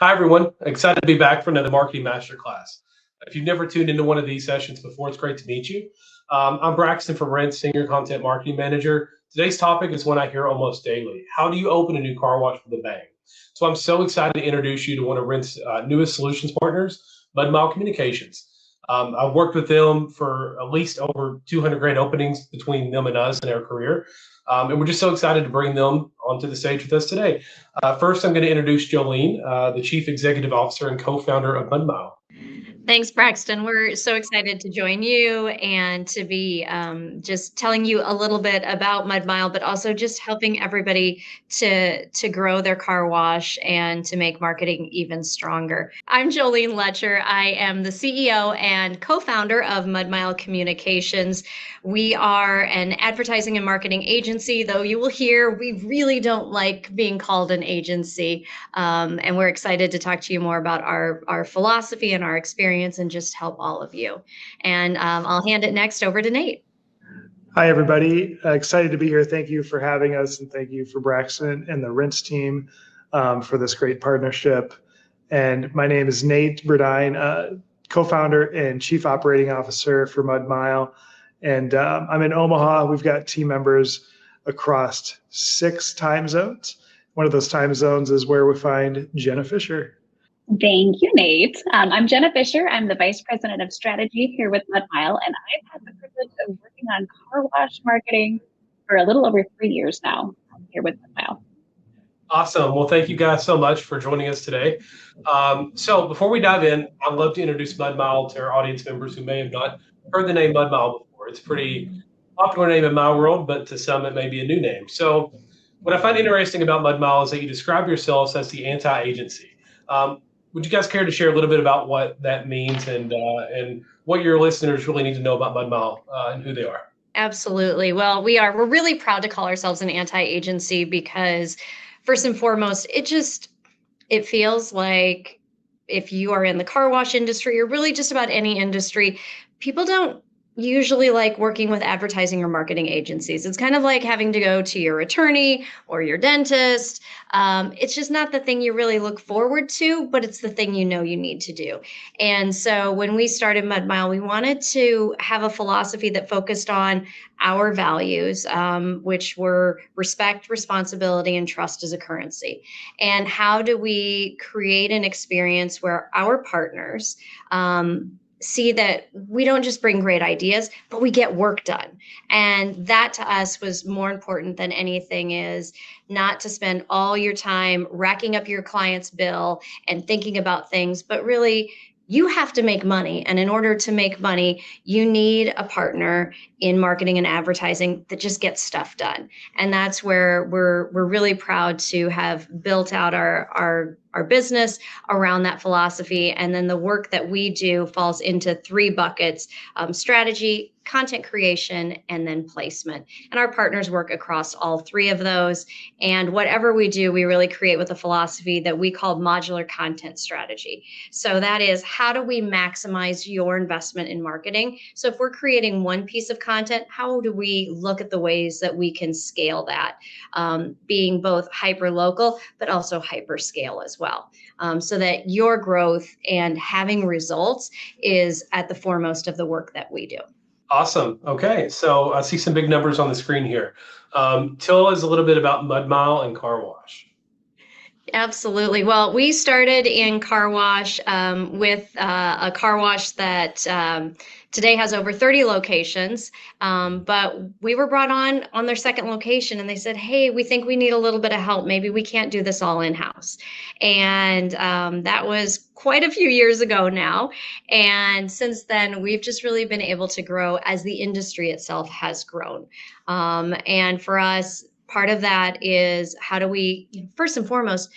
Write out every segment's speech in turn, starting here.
Hi, everyone. Excited to be back for another marketing masterclass. If you've never tuned into one of these sessions before, it's great to meet you. I'm Braxton from Rent, Senior Content Marketing Manager. Today's topic is one I hear almost daily. How do you open a new car wash with a bang? So I'm so excited to introduce you to one of Rent's newest solutions partners, Mud Mile Communications. I've worked with them for at least over 200 grand openings between them and us in our career. And we're just so excited to bring them onto the stage with us today. First, I'm going to introduce Jolene, the Chief Executive Officer and co-founder of MudMile. Thanks, Braxton. We're so excited to join you and to be just telling you a little bit about Mud Mile, but also just helping everybody to grow their car wash and to make marketing even stronger. I'm Jolene Letcher. I am the CEO and co-founder of Mud Mile Communications. We are an advertising and marketing agency, though you will hear we really don't like being called an agency. And we're excited to talk to you more about our philosophy and our experience and just help all of you. And I'll hand it next over to Nate. Hi, everybody. Excited to be here. Thank you for having us, and thank you for Braxton and the Rents team for this great partnership. And my name is Nate Burdine, co-founder and chief operating officer for Mud Mile. And I'm in Omaha. We've got team members across 6 time zones. One of those time zones is where we find Jenna Fisher. Thank you, Nate. I'm Jenna Fisher. I'm the Vice President of Strategy here with Mud Mile, and I've had the privilege of working on car wash marketing for a little over 3 years now. I'm here with Mud Mile. Awesome. Well, thank you guys so much for joining us today. So before we dive in, I'd love to introduce Mud Mile to our audience members who may have not heard the name Mud Mile before. It's a pretty popular name in my world, but to some it may be a new name. So what I find interesting about Mud Mile is that you describe yourselves as the anti-agency. Would you guys care to share a little bit about what that means and what your listeners really need to know about Mud Mile and who they are? Absolutely. Well, we're really proud to call ourselves an anti-agency because first and foremost, it feels like if you are in the car wash industry or really just about any industry, people don't usually like working with advertising or marketing agencies. It's kind of like having to go to your attorney or your dentist. It's just not the thing you really look forward to, but it's the thing you know you need to do. And so when we started Mud Mile, we wanted to have a philosophy that focused on our values, which were respect, responsibility, and trust as a currency. And how do we create an experience where our partners see that we don't just bring great ideas, but we get work done. And that to us was more important than anything, is not to spend all your time racking up your client's bill and thinking about things, but really you have to make money. And in order to make money, you need a partner in marketing and advertising that just gets stuff done. And that's where we're really proud to have built out our business around that philosophy. And then the work that we do falls into 3 buckets: strategy, content creation, and then placement. And our partners work across all 3 of those. And whatever we do, we really create with a philosophy that we call modular content strategy. So that is, how do we maximize your investment in marketing? So if we're creating one piece of content, how do we look at the ways that we can scale that, being both hyper local, but also hyper scale as well, so that your growth and having results is at the foremost of the work that we do. Awesome. Okay, so I see some big numbers on the screen here. Tell us a little bit about Mud Mile and car wash. Absolutely. Well, we started in car wash with a car wash that today has over 30 locations, but we were brought on their second location, and they said, hey, we think we need a little bit of help. Maybe we can't do this all in-house. And that was quite a few years ago now. And since then, we've just really been able to grow as the industry itself has grown. And for us, part of that is, how do we, first and foremost,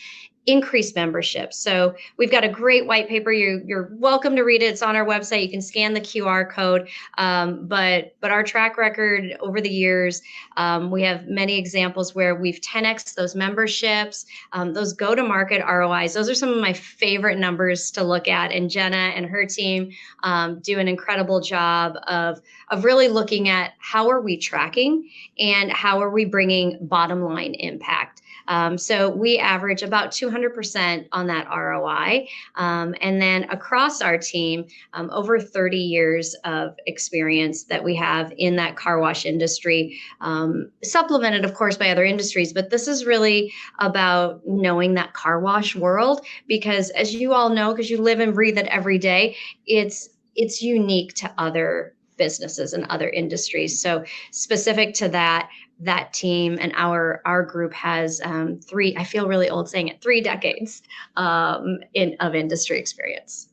increase membership? So we've got a great white paper. You're welcome to read it. It's on our website. You can scan the QR code. But our track record over the years, we have many examples where we've 10x those memberships, those go-to-market ROIs. Those are some of my favorite numbers to look at. And Jenna and her team do an incredible job of really looking at how are we tracking and how are we bringing bottom line impact. So we average about 200% on that ROI. And then across our team, over 30 years of experience that we have in that car wash industry, supplemented, of course, by other industries. But this is really about knowing that car wash world, because as you all know, because you live and breathe it every day, it's unique to other businesses and other industries. So specific to that team and our group has three, I feel really old saying it, 3 decades of industry experience.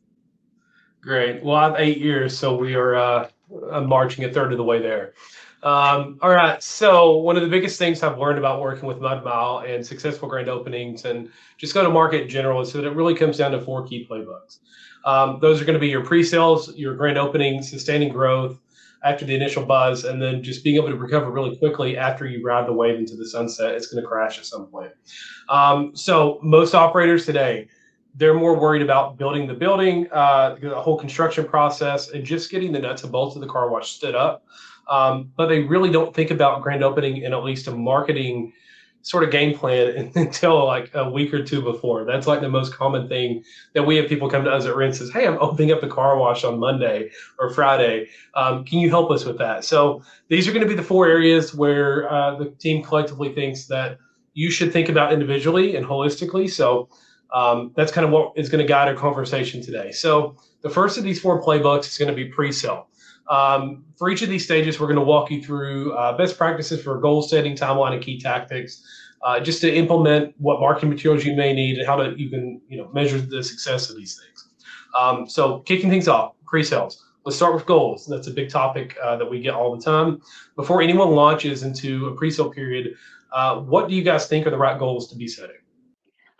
Great. Well, I have 8 years, so we are marching a third of the way there. All right. So one of the biggest things I've learned about working with Mud Mile and successful grand openings and just go to market in general is that it really comes down to 4 key playbooks. Those are going to be your pre-sales, your grand opening, sustaining growth after the initial buzz, and then just being able to recover really quickly after you ride the wave into the sunset. It's going to crash at some point. So most operators today, they're more worried about building the building, the whole construction process, and just getting the nuts and bolts of the car wash stood up. But they really don't think about grand opening and at least a marketing sort of game plan until like a week or 2 before. That's like the most common thing that we have people come to us at Rent says, hey, I'm opening up the car wash on Monday or Friday. Can you help us with that? So these are going to be the 4 areas where the team collectively thinks that you should think about individually and holistically. So that's kind of what is going to guide our conversation today. So the first of these 4 playbooks is going to be pre-sale. For each of these stages, we're going to walk you through best practices for goal setting, timeline, and key tactics, just to implement what marketing materials you may need and how you can measure the success of these things. So kicking things off, pre-sales. Let's start with goals. That's a big topic that we get all the time. Before anyone launches into a pre-sale period, what do you guys think are the right goals to be setting?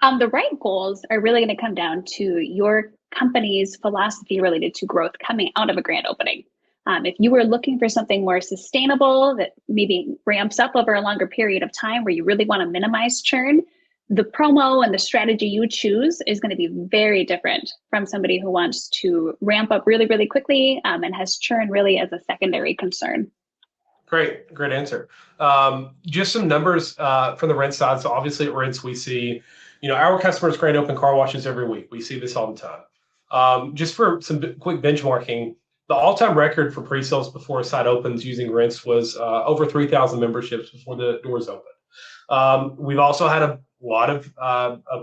The right goals are really going to come down to your company's philosophy related to growth coming out of a grand opening. If you were looking for something more sustainable that maybe ramps up over a longer period of time where you really want to minimize churn, the promo and the strategy you choose is going to be very different from somebody who wants to ramp up really, really quickly and has churn really as a secondary concern. Great answer. Just some numbers from the Rent side. So obviously at Rents, we see, our customers grand open car washes every week. We see this all the time. Just for some quick benchmarking, the all-time record for pre-sales before a site opens using Rents was over 3,000 memberships before the doors open. We've also had a lot of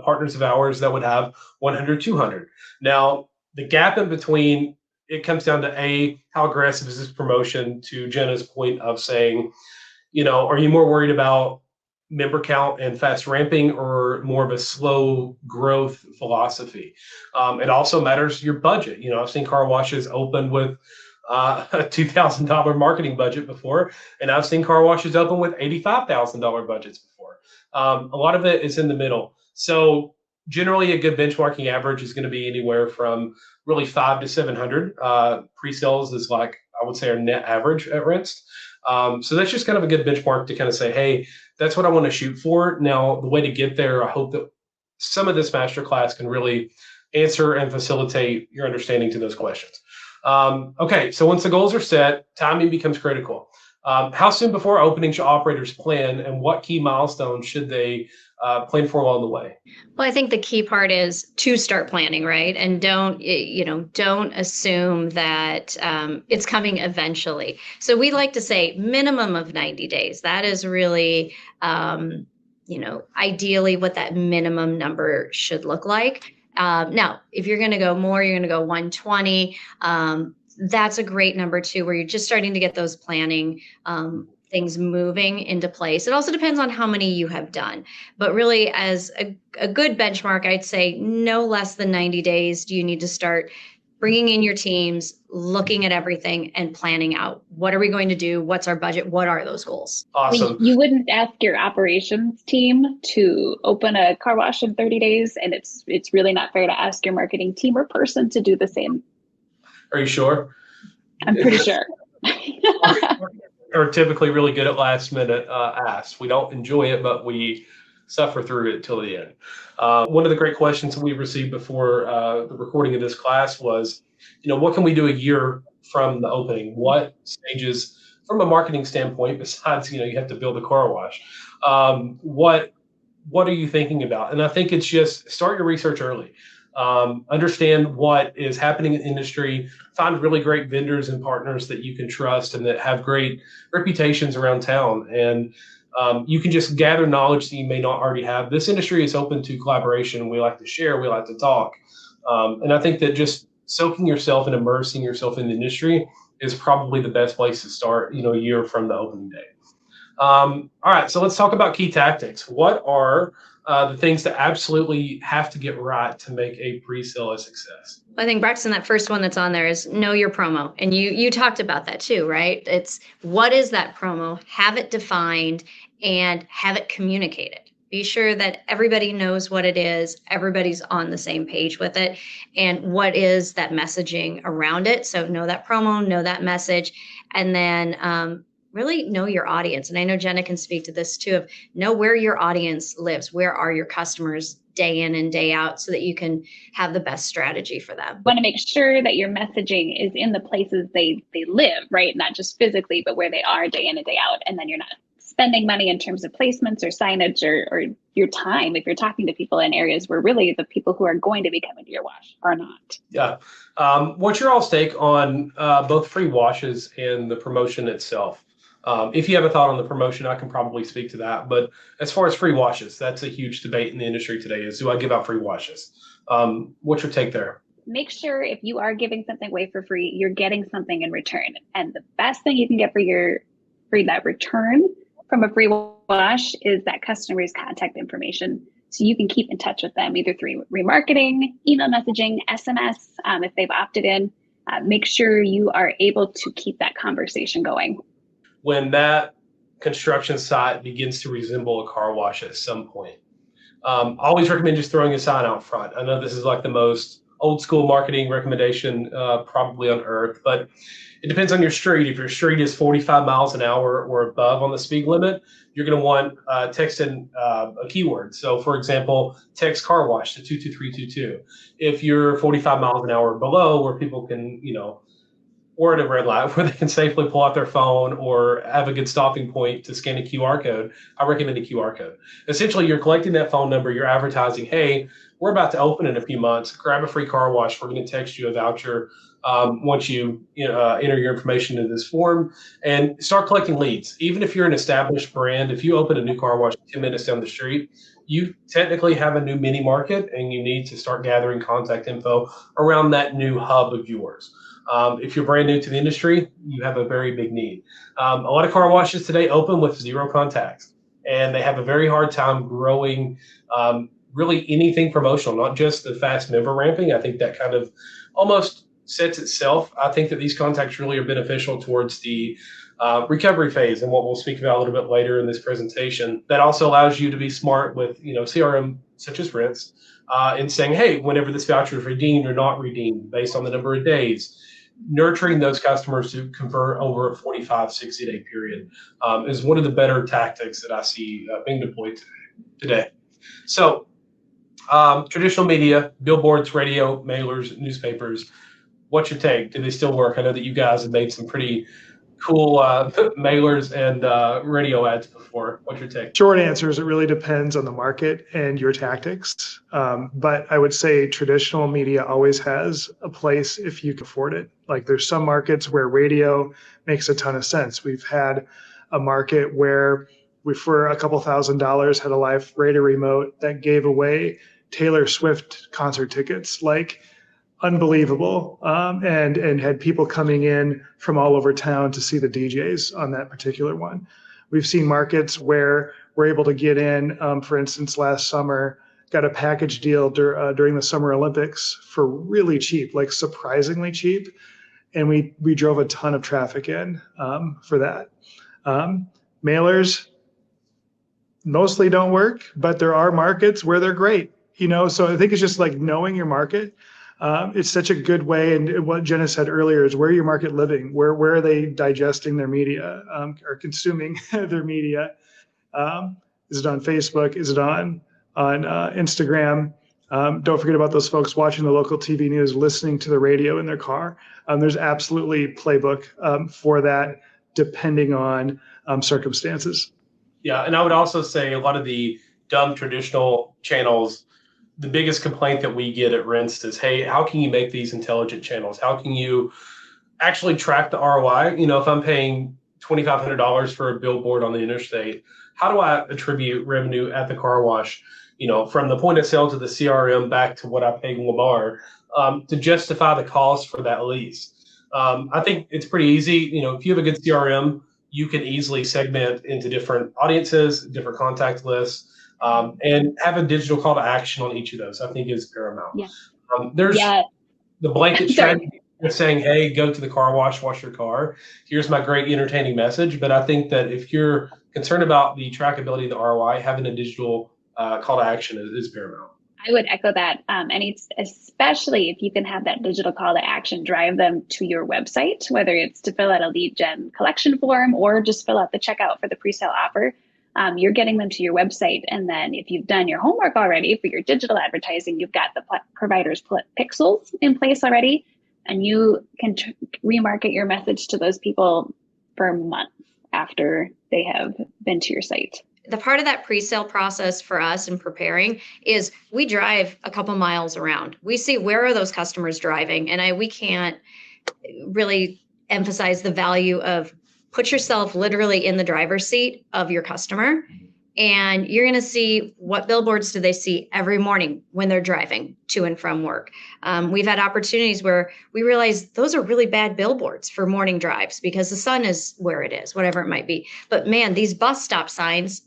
partners of ours that would have 100, 200. Now, the gap in between, it comes down to how aggressive is this promotion, to Jenna's point of saying, are you more worried about member count and fast ramping or more of a slow growth philosophy? It also matters your budget. I've seen car washes open with a $2,000 marketing budget before, and I've seen car washes open with $85,000 budgets before. A lot of it is in the middle. So generally a good benchmarking average is going to be anywhere from really 500 to 700. Pre-sales is like, I would say, our net average at Rents. So that's just kind of a good benchmark to kind of say, hey, that's what I want to shoot for. Now, the way to get there, I hope that some of this masterclass can really answer and facilitate your understanding to those questions. Okay, so once the goals are set, timing becomes critical. How soon before opening should operators plan, and what key milestones should they plan for along the way? Well, I think the key part is to start planning, right? And don't assume that it's coming eventually. So we like to say minimum of 90 days. That is really, ideally what that minimum number should look like. Now, if you're going to go more, you're going to go 120. That's a great number too, where you're just starting to get those planning things moving into place. It also depends on how many you have done. But really, as a good benchmark, I'd say no less than 90 days do you need to start bringing in your teams, looking at everything and planning out. What are we going to do? What's our budget? What are those goals? Awesome. You wouldn't ask your operations team to open a car wash in 30 days, and it's really not fair to ask your marketing team or person to do the same. Are you sure? I'm pretty sure. Are typically really good at last minute asks. We don't enjoy it, but we suffer through it till the end. One of the great questions we received before the recording of this class was, what can we do a year from the opening? What stages, from a marketing standpoint, besides, you have to build a car wash, what what are you thinking about? And I think it's just start your research early. Understand what is happening in the industry, find really great vendors and partners that you can trust and that have great reputations around town. And you can just gather knowledge that you may not already have. This industry is open to collaboration. We like to share, we like to talk. And I think that just soaking yourself and immersing yourself in the industry is probably the best place to start, a year from the opening day. All right, so let's talk about key tactics. What are the things that absolutely have to get right to make a pre-sale a success? I think, Braxton, that first one that's on there is know your promo. And you talked about that too, right? It's what is that promo? Have it defined and have it communicated. Be sure that everybody knows what it is, everybody's on the same page with it, and what is that messaging around it. So know that promo, know that message, and then really know your audience. And I know Jenna can speak to this too, of know where your audience lives. Where are your customers day in and day out so that you can have the best strategy for them. Want to make sure that your messaging is in the places they live, right? Not just physically, but where they are day in and day out. And then you're not spending money in terms of placements or signage or your time if you're talking to people in areas where really the people who are going to be coming to your wash are not. Yeah. What's your all's take on both free washes and the promotion itself? If you have a thought on the promotion, I can probably speak to that. But as far as free washes, that's a huge debate in the industry today is, do I give out free washes? What's your take there? Make sure if you are giving something away for free, you're getting something in return. And the best thing you can get for that return from a free wash is that customer's contact information. So you can keep in touch with them either through remarketing, email messaging, SMS, if they've opted in. Make sure you are able to keep that conversation going. When that construction site begins to resemble a car wash at some point, I always recommend just throwing a sign out front. I know this is like the most old school marketing recommendation probably on earth, but it depends on your street. If your street is 45 miles an hour or above on the speed limit, you're going to want text in a keyword. So for example, text car wash to 22322. If you're 45 miles an hour below, where people can, or at a red light where they can safely pull out their phone or have a good stopping point to scan a QR code, I recommend a QR code. Essentially, you're collecting that phone number, you're advertising, hey, we're about to open in a few months, grab a free car wash, we're going to text you a voucher once you enter your information into this form, and start collecting leads. Even if you're an established brand, if you open a new car wash 10 minutes down the street, you technically have a new mini market and you need to start gathering contact info around that new hub of yours. If you're brand new to the industry, you have a very big need. A lot of car washes today open with 0 contacts, and they have a very hard time growing really anything promotional, not just the fast member ramping. I think that kind of almost sets itself. I think that these contacts really are beneficial towards the recovery phase and what we'll speak about a little bit later in this presentation. That also allows you to be smart with CRM such as Rents in saying, hey, whenever this voucher is redeemed or not redeemed based on the number of days, nurturing those customers to convert over a 45, 60-day period is one of the better tactics that I see being deployed today. So traditional media, billboards, radio, mailers, newspapers, what's your take? Do they still work? I know that you guys have made some pretty cool mailers and radio ads before. What's your take? Short answer is it really depends on the market and your tactics. But I would say traditional media always has a place if you can afford it. Like there's some markets where radio makes a ton of sense. We've had a market where we, for a couple $1,000s, had a live radio remote that gave away Taylor Swift concert tickets. Like, unbelievable, and had people coming in from all over town to see the DJs on that particular one. We've seen markets where we're able to get in, for instance, last summer, got a package deal during the Summer Olympics for really cheap, like surprisingly cheap, and we drove a ton of traffic in for that. Mailers mostly don't work, but there are markets where they're great, so I think it's just like knowing your market. It's such a good way, and what Jenna said earlier is where your market living, where are they digesting their media or consuming their media? Is it on Facebook? Is it on Instagram? Don't forget about those folks watching the local TV news, listening to the radio in their car. There's absolutely playbook for that, depending on circumstances. Yeah, and I would also say a lot of the dumb traditional channels, the biggest complaint that we get at Rents is, hey, how can you make these intelligent channels? How can you actually track the ROI? You know, if I'm paying $2,500 for a billboard on the interstate, how do I attribute revenue at the car wash, you know, from the point of sale to the CRM back to what I paid Lamar, to justify the cost for that lease? I think it's pretty easy. You know, if you have a good CRM, you can easily segment into different audiences, different contact lists, and have a digital call to action on each of those. I think is paramount. Yeah. There's Yeah. the blanket strategy saying, hey, go to the car wash, wash your car. Here's my great entertaining message. But I think that if you're concerned about the trackability of the ROI, having a digital call to action is paramount. I would echo that. And it's especially if you can have that digital call to action, drive them to your website, whether it's to fill out a lead gen collection form or just fill out the checkout for the pre-sale offer. You're getting them to your website. And then if you've done your homework already for your digital advertising, you've got the provider's pixels in place already, and you can remarket your message to those people for months after they have been to your site. The part of that pre-sale process for us in preparing is we drive a couple miles around. We see where are those customers driving, and we can't really emphasize the value of put yourself literally in the driver's seat of your customer, and you're going to see what billboards do they see every morning when they're driving to and from work. We've had opportunities where we realize those are really bad billboards for morning drives because the sun is where it is, whatever it might be. But man, these bus stop signs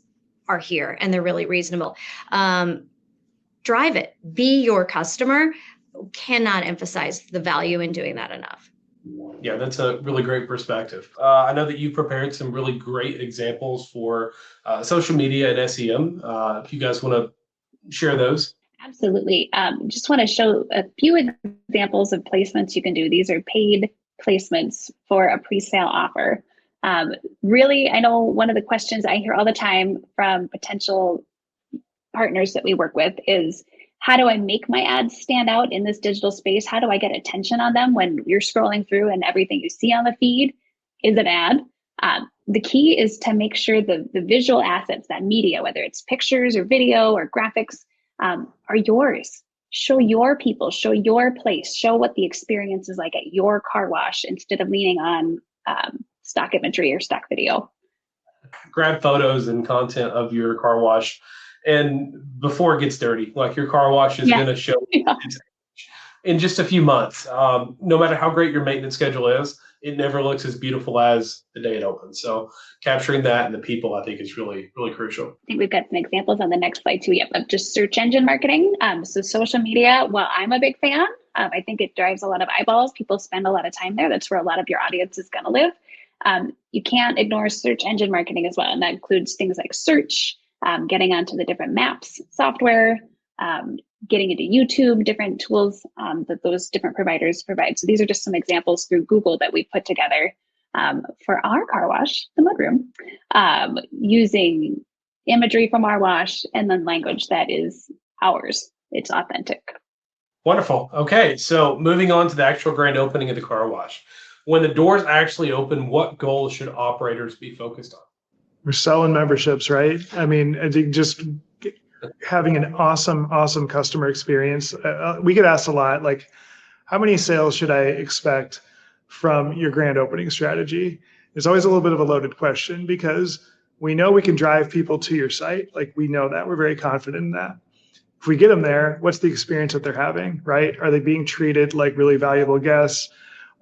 are here and they're really reasonable. Drive it, be your customer. Cannot emphasize the value in doing that enough. Yeah, that's a really great perspective. I know that you prepared some really great examples for social media and SEM. If you guys want to share those. Absolutely. Just want to show a few examples of placements you can do. These are paid placements for a pre-sale offer. Really, I know one of the questions I hear all the time from potential partners that we work with is, how do I make my ads stand out in this digital space? How do I get attention on them when you're scrolling through and everything you see on the feed is an ad? The key is to make sure the visual assets, that media, whether it's pictures or video or graphics, are yours. Show your people, show your place, show what the experience is like at your car wash instead of leaning on stock imagery or stock video. Grab photos and content of your car wash, and before it gets dirty, like your car wash is going to show in just a few months. No matter how great your maintenance schedule is, it never looks as beautiful as the day it opens. So capturing that and the people, I think, is really, really crucial. I think we've got some examples on the next slide too. Yep, of just search engine marketing. So social media, well, I'm a big fan. I think it drives a lot of eyeballs. People spend a lot of time there. That's where a lot of your audience is going to live. You can't ignore search engine marketing as well. And that includes things like search, getting onto the different maps software, getting into YouTube, different tools that those different providers provide. So these are just some examples through Google that we put together for our car wash, the mudroom, using imagery from our wash and then language that is ours. It's authentic. Wonderful. Okay, so moving on to the actual grand opening of the car wash. When the doors actually open, what goals should operators be focused on? We're selling memberships, right? I mean, I think just having an awesome customer experience. We get asked a lot, like, how many sales should I expect from your grand opening strategy? It's always a little bit of a loaded question because we know we can drive people to your site. Like, we know that. We're very confident in that. If we get them there, what's the experience that they're having, right? Are they being treated like really valuable guests?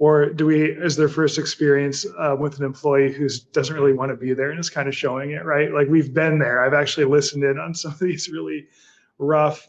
Or is their first experience with an employee who doesn't really want to be there and is kind of showing it, right? Like, we've been there. I've actually listened in on some of these really rough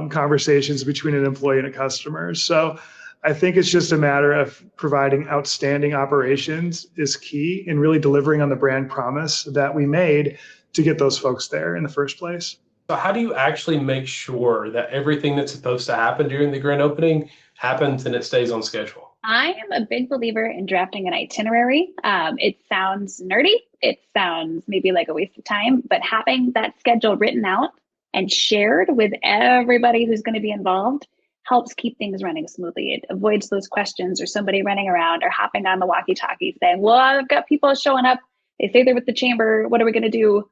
conversations between an employee and a customer. So I think it's just a matter of providing outstanding operations is key in really delivering on the brand promise that we made to get those folks there in the first place. So how do you actually make sure that everything that's supposed to happen during the grand opening happens and it stays on schedule? I am a big believer in drafting an itinerary. It sounds nerdy. It sounds maybe like a waste of time, but having that schedule written out and shared with everybody who's going to be involved helps keep things running smoothly. It avoids those questions or somebody running around or hopping on the walkie-talkie saying, well, I've got people showing up. They say they're with the chamber. What are we going to do?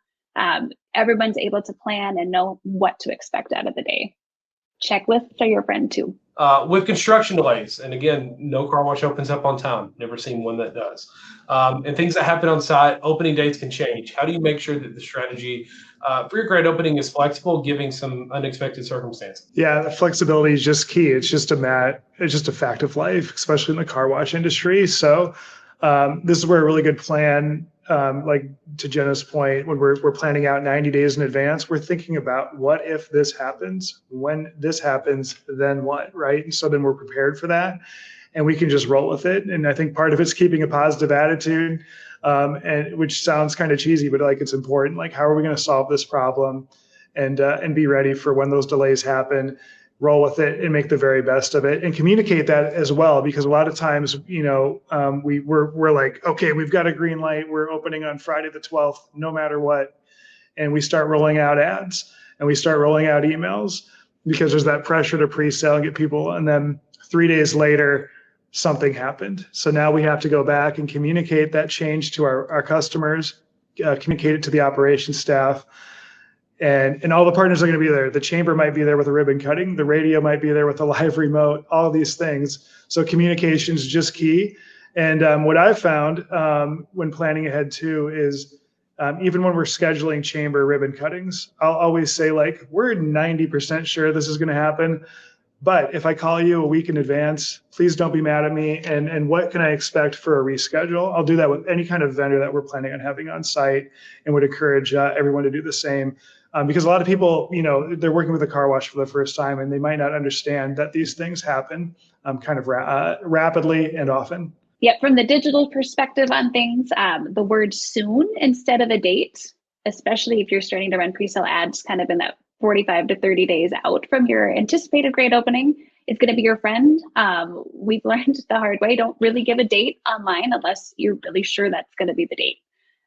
Everyone's able to plan and know what to expect out of the day. Checklists are your friend too. With construction delays, and again, no car wash opens up on time. Never seen one that does. And things that happen on site, opening dates can change. How do you make sure that the strategy for your grand opening is flexible, giving some unexpected circumstances? Yeah, the flexibility is just key. It's just a fact of life, especially in the car wash industry. So this is where a really good plan, like to Jenna's point, when we're planning out 90 days in advance, we're thinking about what if this happens, when this happens, then what, right? And so then we're prepared for that and we can just roll with it. And I think part of it's keeping a positive attitude, and which sounds kind of cheesy, but like it's important. Like, how are we going to solve this problem and be ready for when those delays happen? Roll with it and make the very best of it, and communicate that as well, because a lot of times, we're like, okay, we've got a green light, we're opening on Friday the 12th, no matter what, and we start rolling out ads and we start rolling out emails because there's that pressure to pre-sale and get people, and then 3 days later, something happened. So now we have to go back and communicate that change to our customers, communicate it to the operations staff. And all the partners are going to be there. The chamber might be there with a ribbon cutting. The radio might be there with a live remote, all of these things. So communication is just key. And what I've found when planning ahead too is even when we're scheduling chamber ribbon cuttings, I'll always say, like, we're 90% sure this is going to happen. But if I call you a week in advance, please don't be mad at me. And what can I expect for a reschedule? I'll do that with any kind of vendor that we're planning on having on site, and would encourage everyone to do the same. Because a lot of people, they're working with a car wash for the first time, and they might not understand that these things happen kind of rapidly and often. Yep, from the digital perspective on things, the word soon instead of a date, especially if you're starting to run pre-sale ads kind of in that 45 to 30 days out from your anticipated grand opening, is going to be your friend. We've learned the hard way, don't really give a date online unless you're really sure that's going to be the date.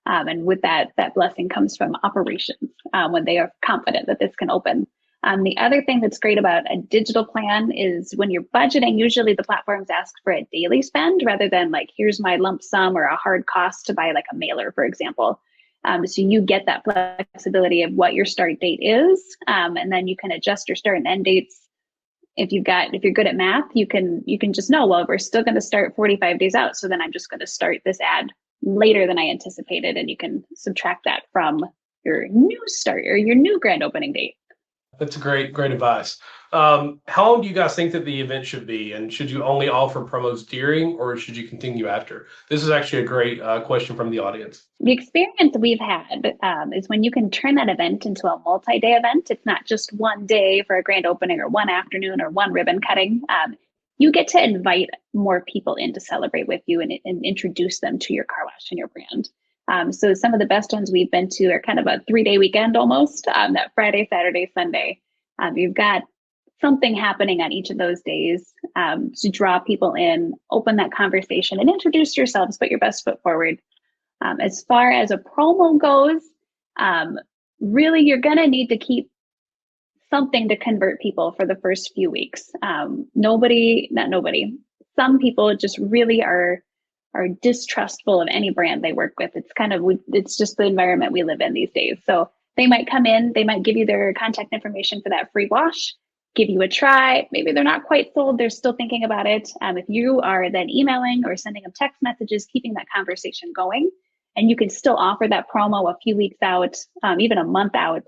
And with that blessing comes from operations when they are confident that this can open. The other thing that's great about a digital plan is when you're budgeting, usually the platforms ask for a daily spend rather than like, here's my lump sum or a hard cost to buy like a mailer, for example. So you get that flexibility of what your start date is, and then you can adjust your start and end dates. If you're good at math, you can just know, well, we're still going to start 45 days out. So then I'm just going to start this ad later than I anticipated, and you can subtract that from your new start or your new grand opening date. That's great advice. How long do you guys think that the event should be, and should you only offer promos during, or should you continue after? This is actually a great question from the audience. The experience we've had is when you can turn that event into a multi-day event. It's not just one day for a grand opening or one afternoon or one ribbon cutting. You get to invite more people in to celebrate with you and introduce them to your car wash and your brand. So some of the best ones we've been to are kind of a 3-day weekend almost, that Friday, Saturday, Sunday. You've got something happening on each of those days to draw people in, open that conversation, and introduce yourselves, put your best foot forward. As far as a promo goes, really you're going to need to keep something to convert people for the first few weeks. Some people just really are distrustful of any brand they work with. It's just the environment we live in these days. So they might come in, they might give you their contact information for that free wash, give you a try. Maybe they're not quite sold, they're still thinking about it. If you are then emailing or sending them text messages, keeping that conversation going, and you can still offer that promo a few weeks out, even a month out,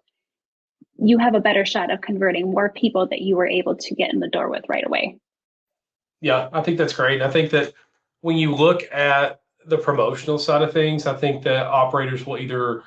you have a better shot of converting more people that you were able to get in the door with right away. Yeah, I think that's great. I think that when you look at the promotional side of things, I think that operators will either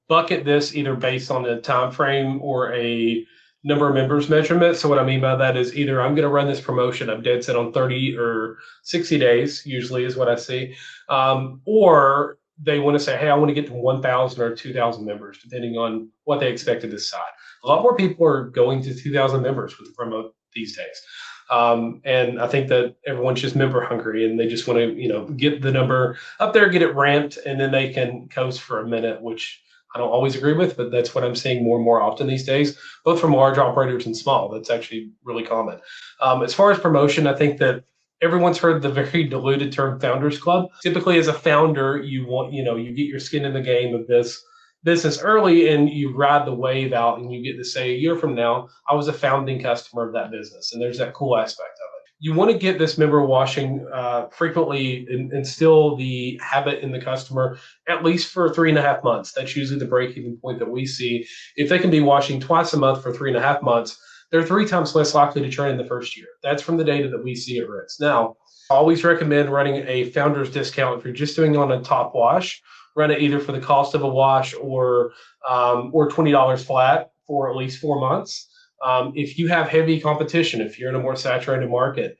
bucket this either based on a time frame or a number of members measurement. So what I mean by that is either I'm going to run this promotion, I'm dead set on 30 or 60 days, usually is what I see, or they want to say, hey, I want to get to 1,000 or 2,000 members, depending on what they expect at this side. A lot more people are going to 2,000 members with the promo these days. And I think that everyone's just member hungry and they just want to, get the number up there, get it ramped, and then they can coast for a minute, which I don't always agree with, but that's what I'm seeing more and more often these days, both from large operators and small. That's actually really common. As far as promotion, I think that everyone's heard the very diluted term Founders Club. Typically, as a founder, you want, you get your skin in the game of this business early and you ride the wave out and you get to say a year from now, I was a founding customer of that business. And there's that cool aspect of it. You want to get this member washing frequently and instill the habit in the customer at least for 3.5 months. That's usually the break-even point that we see. If they can be washing twice a month for 3.5 months, they're 3 times less likely to churn in the first year. That's from the data that we see at Ritz. Now, I always recommend running a founder's discount if you're just doing it on a top wash. Run it either for the cost of a wash or $20 flat for at least 4 months. If you have heavy competition, if you're in a more saturated market,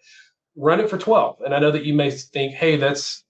run it for 12. And I know that you may think, hey, that's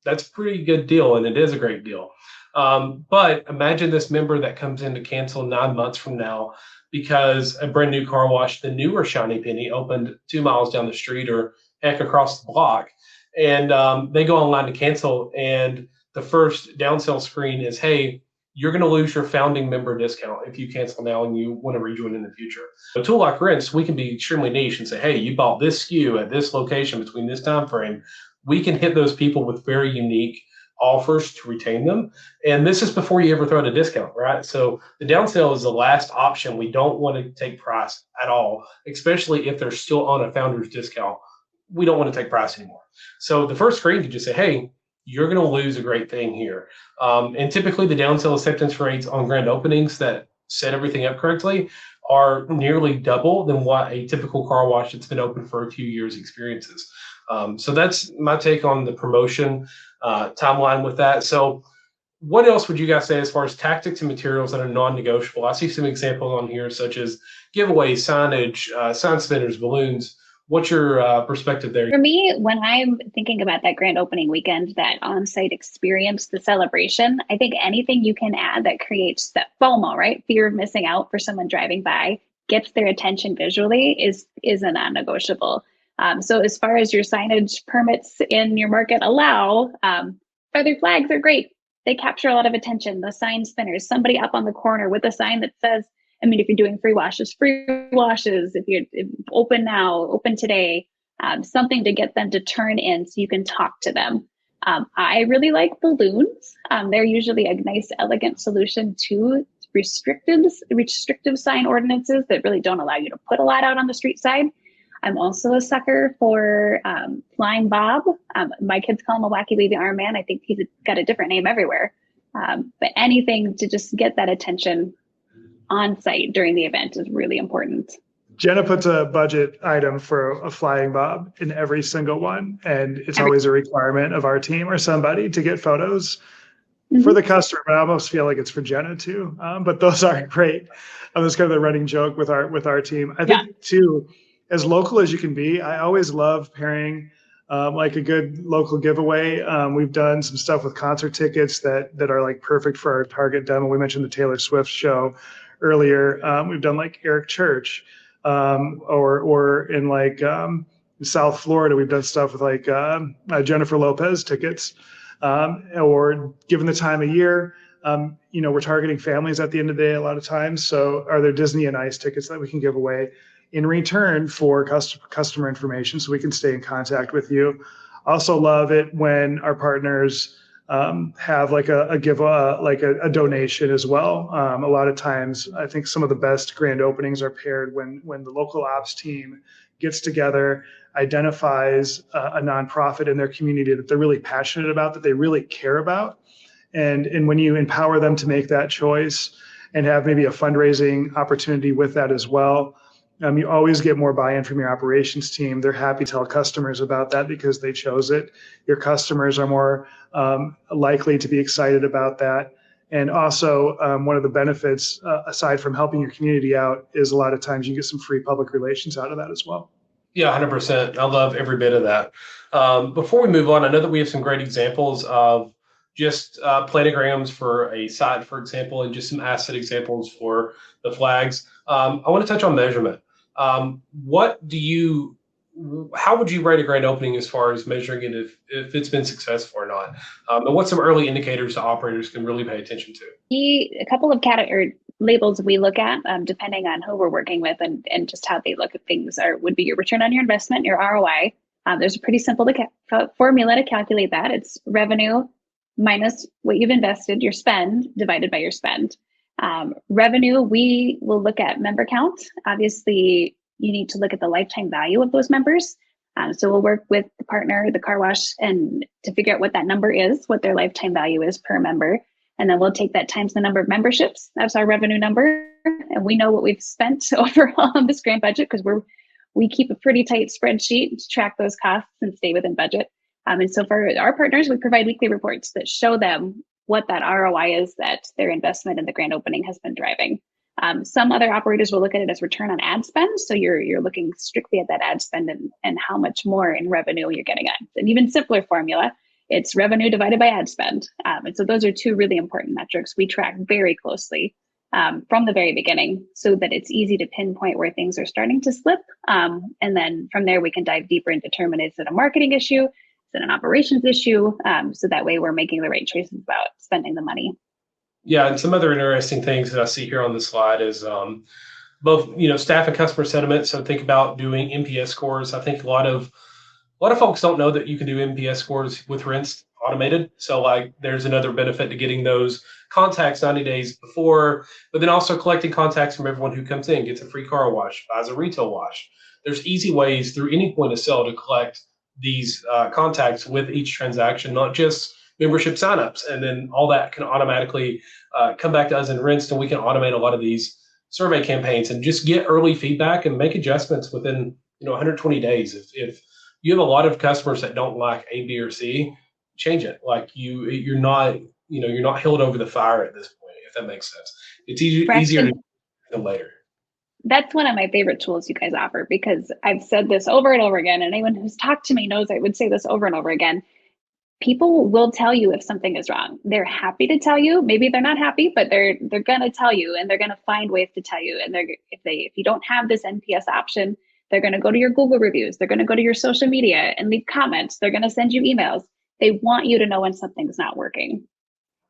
a pretty good deal, and it is a great deal. But imagine this member that comes in to cancel 9 months from now because a brand new car wash, the newer Shiny Penny, opened 2 miles down the street or heck across the block, and they go online to cancel, and the first downsell screen is, hey, you're going to lose your founding member discount if you cancel now and you want to rejoin in the future. A tool like Rinse, we can be extremely niche and say, hey, you bought this SKU at this location between this time frame. We can hit those people with very unique offers to retain them. And this is before you ever throw out a discount, right? So the downsell is the last option. We don't want to take price at all, especially if they're still on a founder's discount. We don't want to take price anymore. So the first screen could just say, hey, you're going to lose a great thing here. And typically the downsell acceptance rates on grand openings that set everything up correctly are nearly double than what a typical car wash that's been open for a few years experiences. So that's my take on the promotion timeline with that. So what else would you guys say as far as tactics and materials that are non-negotiable? I see some examples on here such as giveaways, signage, sign spinners, balloons. What's your perspective there? For me, when I'm thinking about that grand opening weekend, that on-site experience, the celebration, I think anything you can add that creates that FOMO, right? Fear of missing out for someone driving by, gets their attention visually is a non-negotiable. So as far as your signage permits in your market allow, feather flags are great. They capture a lot of attention. The sign spinners, somebody up on the corner with a sign that says, I mean, if you're doing free washes, if you're open now, open today, something to get them to turn in so you can talk to them. I really like balloons. They're usually a nice, elegant solution to restrictive sign ordinances that really don't allow you to put a lot out on the street side. I'm also a sucker for Flying Bob. My kids call him a wacky baby arm man. I think he's got a different name everywhere. But anything to just get that attention on site during the event is really important. Jenna puts a budget item for a Flying Bob in every single one. And it's always a requirement of our team or somebody to get photos for the customer. But I almost feel like it's for Jenna too. But those are great. That's kind of the running joke with our team. I think too, as local as you can be, I always love pairing like a good local giveaway. We've done some stuff with concert tickets that are like perfect for our target demo. We mentioned the Taylor Swift show earlier. We've done like Eric Church, or in like South Florida, we've done stuff with like Jennifer Lopez tickets, or given the time of year, we're targeting families at the end of the day a lot of times. So are there Disney and Ice tickets that we can give away in return for customer information so we can stay in contact with you? Also love it when our partners have like a donation as well. A lot of times, I think some of the best grand openings are paired when the local ops team gets together, identifies a nonprofit in their community that they're really passionate about, that they really care about, and when you empower them to make that choice and have maybe a fundraising opportunity with that as well. You always get more buy-in from your operations team. They're happy to tell customers about that because they chose it. Your customers are more likely to be excited about that. And also, one of the benefits, aside from helping your community out, is a lot of times you get some free public relations out of that as well. Yeah, 100%. I love every bit of that. Before we move on, I know that we have some great examples of just planograms for a site, for example, and just some asset examples for the flags. I want to touch on measurement. How would you rate a grand opening as far as measuring it if it's been successful or not? And what's some early indicators that operators can really pay attention to? A couple of labels we look at, depending on who we're working with and just how they look at things, would be your return on your investment, your ROI. There's a pretty simple formula to calculate that. It's revenue minus what you've invested, your spend divided by your spend. Revenue, we will look at member count. Obviously, you need to look at the lifetime value of those members. So we'll work with the partner, the car wash, and to figure out what that number is, what their lifetime value is per member. And then we'll take that times the number of memberships. That's our revenue number. And we know what we've spent overall on this grant budget because we keep a pretty tight spreadsheet to track those costs and stay within budget. And so for our partners, we provide weekly reports that show them what that ROI is that their investment in the grand opening has been driving. Some other operators will look at it as return on ad spend. So you're looking strictly at that ad spend and how much more in revenue you're getting at. An even simpler formula, it's revenue divided by ad spend. And so those are two really important metrics we track very closely from the very beginning so that it's easy to pinpoint where things are starting to slip. And then from there, we can dive deeper and determine, is it a marketing issue? Is it an operations issue? So that way we're making the right choices about spending the money. Yeah, and some other interesting things that I see here on the slide is both staff and customer sentiment. So think about doing NPS scores. I think a lot of folks don't know that you can do NPS scores with rents automated. So like there's another benefit to getting those contacts 90 days before, but then also collecting contacts from everyone who comes in, gets a free car wash, buys a retail wash. There's easy ways through any point of sale to collect these contacts with each transaction, not just membership signups, and then all that can automatically come back to us in Rinsed, and we can automate a lot of these survey campaigns and just get early feedback and make adjustments within 120 days. If you have a lot of customers that don't like A, B, or C, change it. Like you're not held over the fire at this point, if that makes sense. It's easier to than later. That's one of my favorite tools you guys offer because I've said this over and over again, and anyone who's talked to me knows I would say this over and over again. People will tell you if something is wrong. They're happy to tell you. Maybe they're not happy, but they're gonna tell you, and they're gonna find ways to tell you. And if you don't have this NPS option, they're gonna go to your Google reviews. They're gonna go to your social media and leave comments. They're gonna send you emails. They want you to know when something's not working.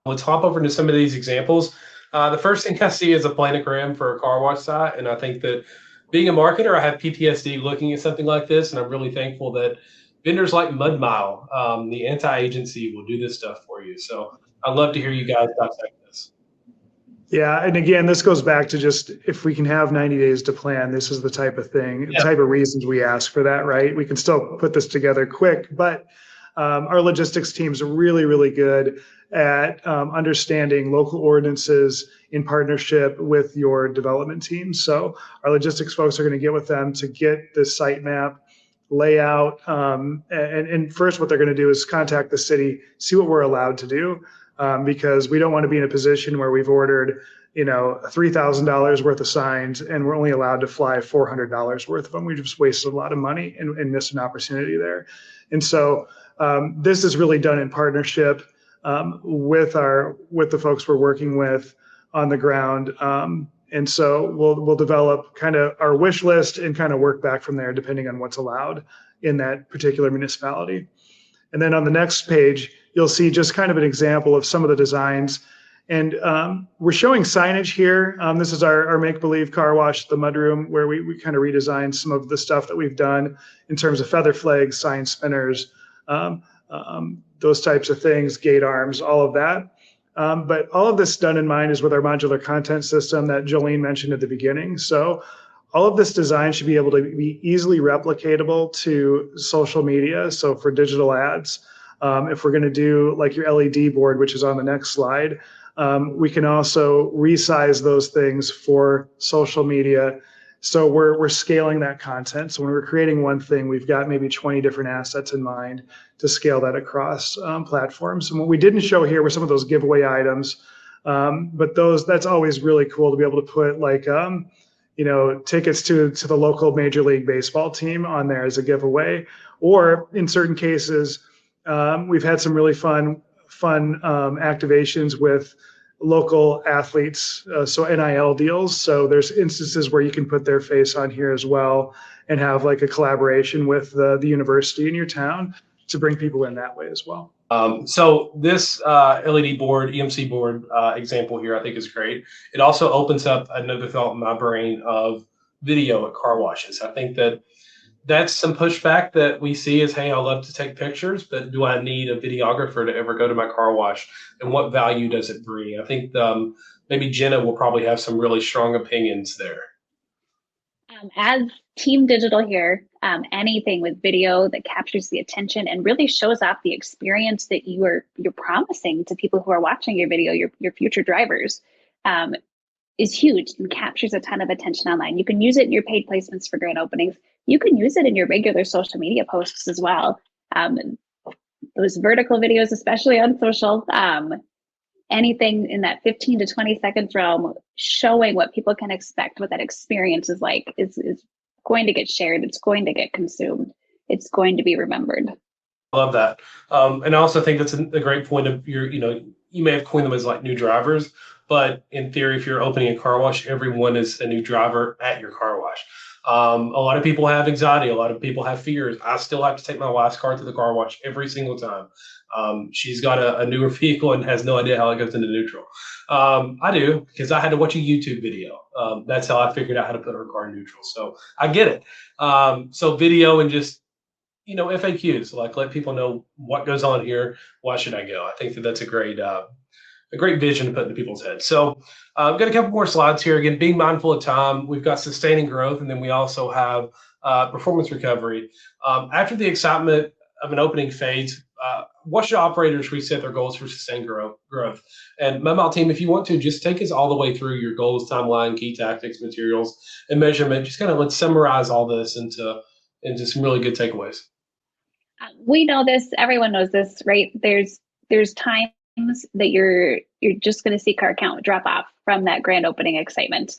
Let's hop over into some of these examples. The first thing I see is a planogram for a car wash site, and I think that being a marketer, I have PTSD looking at something like this, and I'm really thankful that vendors like Mud Mile, the anti-agency, will do this stuff for you. So I'd love to hear you guys dissect this. Yeah, and again, this goes back to just if we can have 90 days to plan, this is the type of thing, the type of reasons we ask for that, right? We can still put this together quick, but our logistics teams are really, really good at understanding local ordinances in partnership with your development team. So our logistics folks are going to get with them to get the site map layout. And first, what they're going to do is contact the city, see what we're allowed to do, because we don't want to be in a position where we've ordered, $3,000 worth of signs and we're only allowed to fly $400 worth of them. We just wasted a lot of money and missed an opportunity there. And so this is really done in partnership with the folks we're working with on the ground. And so we'll develop kind of our wish list and kind of work back from there, depending on what's allowed in that particular municipality. And then on the next page, you'll see just kind of an example of some of the designs. And we're showing signage here. This is our make-believe car wash, the mudroom, where we kind of redesigned some of the stuff that we've done in terms of feather flags, sign spinners, those types of things, gate arms, all of that. But all of this done in mind is with our modular content system that Jolene mentioned at the beginning. So all of this design should be able to be easily replicatable to social media. So for digital ads, if we're going to do like your LED board, which is on the next slide, we can also resize those things for social media. So we're scaling that content. So when we're creating one thing, we've got maybe 20 different assets in mind to scale that across platforms. And what we didn't show here were some of those giveaway items, but that's always really cool to be able to put like tickets to the local Major League Baseball team on there as a giveaway. Or in certain cases, we've had some really fun activations with local athletes, so NIL deals. So there's instances where you can put their face on here as well and have like a collaboration with the university in your town to bring people in that way as well. So this LED board, EMC board example here, I think is great. It also opens up another thought in my brain of video at car washes. I think that that's some pushback that we see is, hey, I love to take pictures, but do I need a videographer to ever go to my car wash? And what value does it bring? I think maybe Jenna will probably have some really strong opinions there. As Team Digital here, anything with video that captures the attention and really shows off the experience that you're promising to people who are watching your video, your future drivers, is huge and captures a ton of attention online. You can use it in your paid placements for grand openings. You can use it in your regular social media posts as well. Those vertical videos, especially on social, anything in that 15 to 20 seconds realm, showing what people can expect, what that experience is like, is going to get shared. It's going to get consumed. It's going to be remembered. I love that. And I also think that's a great point of you may have coined them as like new drivers, but in theory, if you're opening a car wash, everyone is a new driver at your car wash. A lot of people have anxiety. A lot of people have fears. I still have to take my wife's car to the car wash every single time. She's got a newer vehicle and has no idea how it goes into neutral. I do, because I had to watch a YouTube video. That's how I figured out how to put her car in neutral. So I get it. So video and just, FAQs, like let people know what goes on here. Why should I go? I think that's a great vision to put into people's heads. So I've got a couple more slides here. Again, being mindful of time, we've got sustaining growth, and then we also have performance recovery. After the excitement of an opening phase, what should operators reset their goals for sustained growth? And Memo team, if you want to, just take us all the way through your goals, timeline, key tactics, materials, and measurement. Just kind of let's summarize all this into some really good takeaways. We know this. Everyone knows this, right? There's times that you're just going to see car count drop off from that grand opening excitement.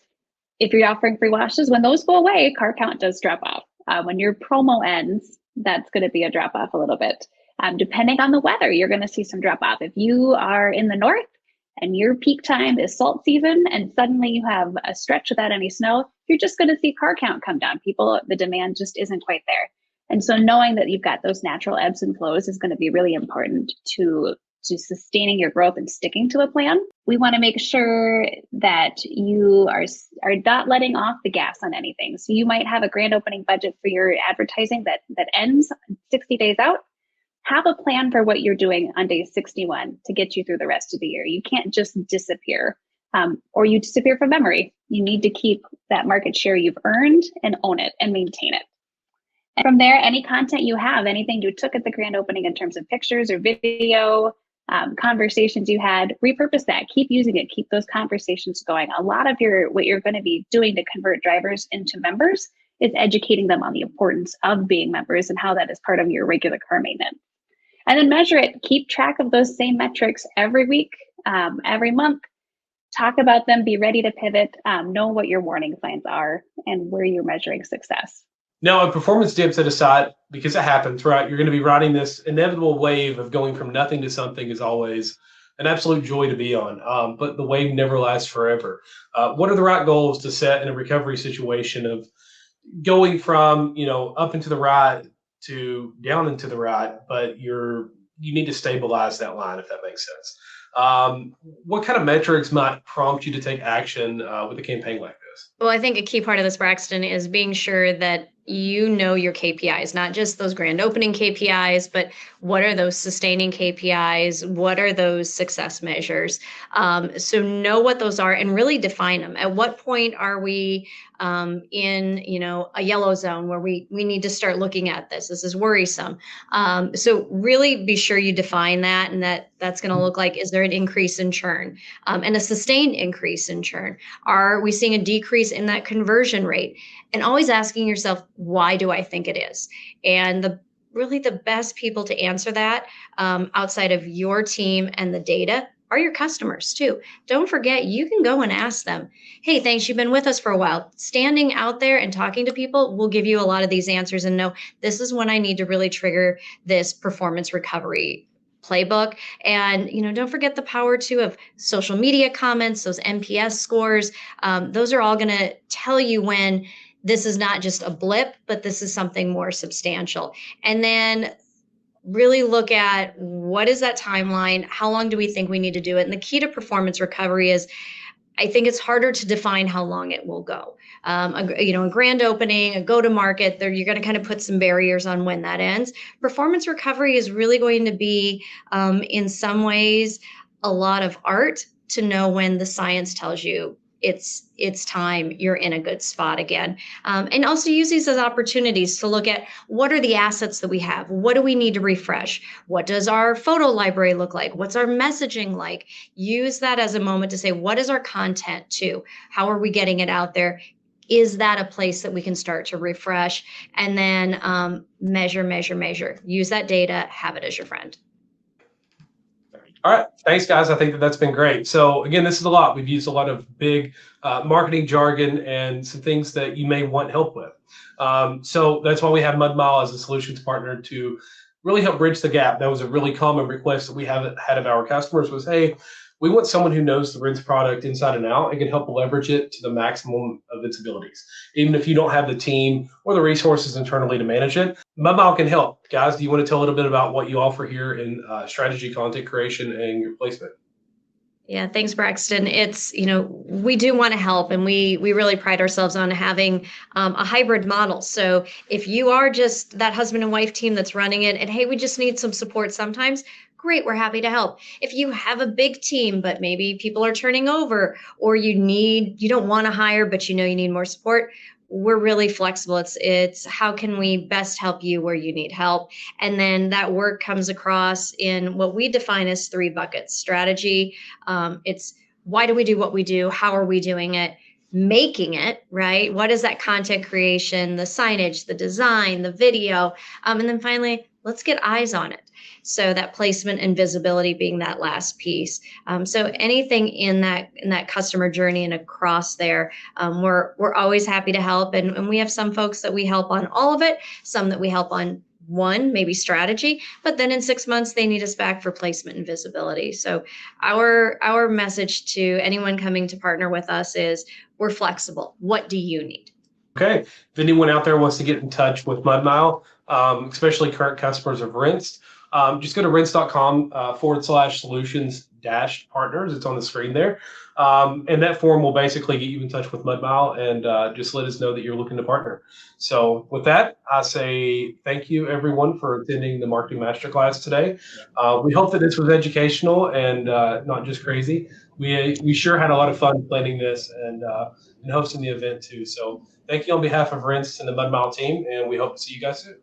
If you're offering free washes, when those go away, car count does drop off. When your promo ends, that's going to be a drop off a little bit. Depending on the weather, you're going to see some drop off. If you are in the north and your peak time is salt season and suddenly you have a stretch without any snow, you're just going to see car count come down. The demand just isn't quite there. And so knowing that you've got those natural ebbs and flows is going to be really important to sustaining your growth and sticking to a plan. We want to make sure that you are not letting off the gas on anything. So you might have a grand opening budget for your advertising that ends 60 days out. Have a plan for what you're doing on day 61 to get you through the rest of the year. You can't just disappear or you disappear from memory. You need to keep that market share you've earned and own it and maintain it. And from there, any content you have, anything you took at the grand opening in terms of pictures or video, conversations you had, repurpose that, keep using it, keep those conversations going. A lot of what you're going to be doing to convert drivers into members is educating them on the importance of being members and how that is part of your regular car maintenance. And then measure it, keep track of those same metrics every week, every month, talk about them, be ready to pivot, know what your warning signs are and where you're measuring success. Now, a performance dip set aside, because it happens, right? You're going to be riding this inevitable wave of going from nothing to something is always an absolute joy to be on. But the wave never lasts forever. What are the right goals to set in a recovery situation of going from, up into the right to down into the right, but you need to stabilize that line, if that makes sense. What kind of metrics might prompt you to take action with a campaign like this? Well, I think a key part of this, Braxton, is being sure that you know your KPIs, not just those grand opening KPIs, but what are those sustaining KPIs? What are those success measures? So know what those are and really define them. At what point are we in a yellow zone where we need to start looking at this? This is worrisome. So really be sure you define that, and that's going to look like, is there an increase in churn and a sustained increase in churn? Are we seeing a decrease in that conversion rate? And always asking yourself, why do I think it is? And the best people to answer that outside of your team and the data are your customers too. Don't forget, you can go and ask them, hey, thanks, you've been with us for a while. Standing out there and talking to people will give you a lot of these answers and know this is when I need to really trigger this performance recovery playbook. And, don't forget the power too of social media comments, those NPS scores. Those are all going to tell you when this is not just a blip, but this is something more substantial. And then really look at what is that timeline? How long do we think we need to do it? And the key to performance recovery is I think it's harder to define how long it will go. A grand opening, a go-to-market, there you're going to kind of put some barriers on when that ends. Performance recovery is really going to be, in some ways, a lot of art to know when the science tells you it's time, you're in a good spot again. And also use these as opportunities to look at what are the assets that we have? What do we need to refresh? What does our photo library look like? What's our messaging like? Use that as a moment to say, what is our content too? How are we getting it out there? Is that a place that we can start to refresh? And then measure. Use that data, have it as your friend. All right. Thanks, guys. I think that's been great. So again, this is a lot. We've used a lot of big marketing jargon and some things that you may want help with. So that's why we have MudMile as a solutions partner to really help bridge the gap. That was a really common request that we have had of our customers was, hey, we want someone who knows the Rinse product inside and out and can help leverage it to the maximum of its abilities. Even if you don't have the team or the resources internally to manage it, MudMile can help. Guys, do you want to tell a little bit about what you offer here in strategy, content creation, and your placement? Yeah, thanks, Braxton. It's, we do want to help, and we really pride ourselves on having a hybrid model. So if you are just that husband and wife team that's running it and, hey, we just need some support sometimes, great, we're happy to help. If you have a big team, but maybe people are turning over, or you don't want to hire, but you need more support, we're really flexible. It's how can we best help you where you need help? And then that work comes across in what we define as 3 buckets. Strategy, it's why do we do what we do? How are we doing it? Making it, right? What is that content creation, the signage, the design, the video? And then finally, let's get eyes on it. So that placement and visibility being that last piece. So anything in that customer journey and across there, we're always happy to help. And we have some folks that we help on all of it, some that we help on one, maybe strategy, but then in 6 months, they need us back for placement and visibility. So our message to anyone coming to partner with us is we're flexible. What do you need? Okay. If anyone out there wants to get in touch with MudMile, especially current customers of Rinse, just go to rinse.com/solutions-partners. It's on the screen there. And that form will basically get you in touch with MudMile and just let us know that you're looking to partner. So with that, I say thank you, everyone, for attending the Marketing Masterclass today. We hope that this was educational and not just crazy. We sure had a lot of fun planning this and hosting the event too. So thank you on behalf of Rinse and the MudMile team, and we hope to see you guys soon.